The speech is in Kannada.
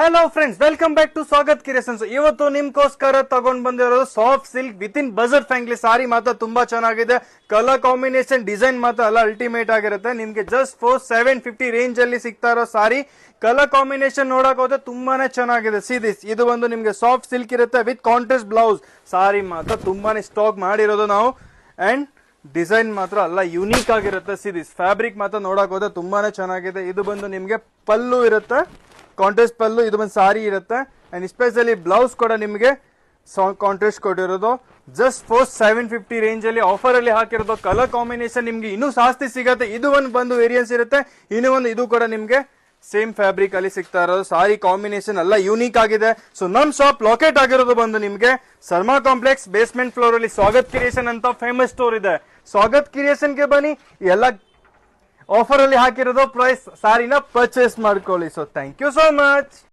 Hello friends, welcome back to Swagat creations. ಇವತ್ತು ನಿಮ್ಗೋಸ್ಕರ ತಗೊಂಡ್ ಬಂದಿರೋದು soft silk within budget friendly sari. ಮಾತ್ರ ತುಂಬಾ ಚೆನ್ನಾಗಿದೆ. ಕಲರ್ ಕಾಂಬಿನೇಷನ್, ಡಿಸೈನ್ ಮಾತ್ರ ಎಲ್ಲ ಅಲ್ಟಿಮೇಟ್ ಆಗಿರುತ್ತೆ. ನಿಮ್ಗೆ ಜಸ್ಟ್ 4750 ರೇಂಜ್ ಅಲ್ಲಿ ಸಿಗ್ತಾ ಇರೋ ಸಾರಿ. ಕಲರ್ ಕಾಂಬಿನೇಷನ್ ನೋಡಕ್ ಹೋದ್ರೆ ತುಂಬಾನೇ ಚೆನ್ನಾಗಿದೆ. ಸಿದಿಸ್ ಇದು ಒಂದು ನಿಮ್ಗೆ ಸಾಫ್ಟ್ ಸಿಲ್ಕ್ ಇರುತ್ತೆ ವಿತ್ ಕಾಂಟ್ರಾಸ್ಟ್ ಬ್ಲೌಸ್. ಸಾರಿ ಮಾತ್ರ ತುಂಬಾನೇ ಸ್ಟಾಕ್ ಮಾಡಿರೋದು ನಾವು. ಅಂಡ್ ಡಿಸೈನ್ ಮಾತ್ರ ಅಲ್ಲ ಯುನೀಕ್ ಆಗಿರುತ್ತೆ. ಸಿದಿಸ್ ಫ್ಯಾಬ್ರಿಕ್ ಮಾತ್ರ ನೋಡಕ್ ಹೋದ್ರೆ ತುಂಬಾನೇ ಚೆನ್ನಾಗಿದೆ. ಇದು ಬಂದು ನಿಮ್ಗೆ ಪಲ್ಲು ಇರುತ್ತೆ, ಕಾಂಟ್ರಾಸ್ಟ್ ಪಲ್ಲು. ಇದು ಒಂದು ಸಾರಿ ಇರುತ್ತೆ. ಅಂಡ್ ಎಸ್ಪೆಷಲಿ ಬ್ಲೌಸ್ ಕೂಡ ನಿಮಗೆ ಕಾಂಟ್ರಾಸ್ಟ್ ಕೊಟ್ಟಿರೋದು. ಜಸ್ಟ್ 4750 ರೇಂಜ್ ಅಲ್ಲಿ ಆಫರ್ ಅಲ್ಲಿ ಹಾಕಿರೋದು. ಕಲರ್ ಕಾಂಬಿನೇಷನ್ ನಿಮ್ಗೆ ಇನ್ನೂ ಜಾಸ್ತಿ ಸಿಗುತ್ತೆ. ಇದು ಒಂದು ಬಂದು ವೇರಿಯನ್ಸ್ ಇರುತ್ತೆ. ಇನ್ನೂ ಒಂದು ಇದು ಕೂಡ ನಿಮ್ಗೆ ಸೇಮ್ ಫ್ಯಾಬ್ರಿಕ್ ಅಲ್ಲಿ ಸಿಗ್ತಾ ಇರೋದು. ಸಾರಿ ಕಾಂಬಿನೇಷನ್ ಎಲ್ಲ ಯೂನಿಕ್ ಆಗಿದೆ. ಸೊ ನಮ್ ಶಾಪ್ ಲೊಕೇಟ್ ಆಗಿರೋದು ಬಂದು ನಿಮ್ಗೆ ಸರ್ಮಾ ಕಾಂಪ್ಲೆಕ್ಸ್ ಬೇಸ್ಮೆಂಟ್ ಫ್ಲೋರ್ ಅಲ್ಲಿ ಸ್ವಾಗತ್ ಕ್ರಿಯೇಷನ್ ಅಂತ ಫೇಮಸ್ ಸ್ಟೋರ್ ಇದೆ. ಸ್ವಾಗತ್ ಕ್ರಿಯೇಷನ್ ಗೆ ಬನ್ನಿ. ಎಲ್ಲ ಆಫರ್ ಅಲ್ಲಿ ಹಾಕಿರೋದು ಪ್ರೈಸ್ ಸಾರಿನ ಪರ್ಚೇಸ್ ಮಾಡ್ಕೊಳ್ಳಿ. So thank you so much.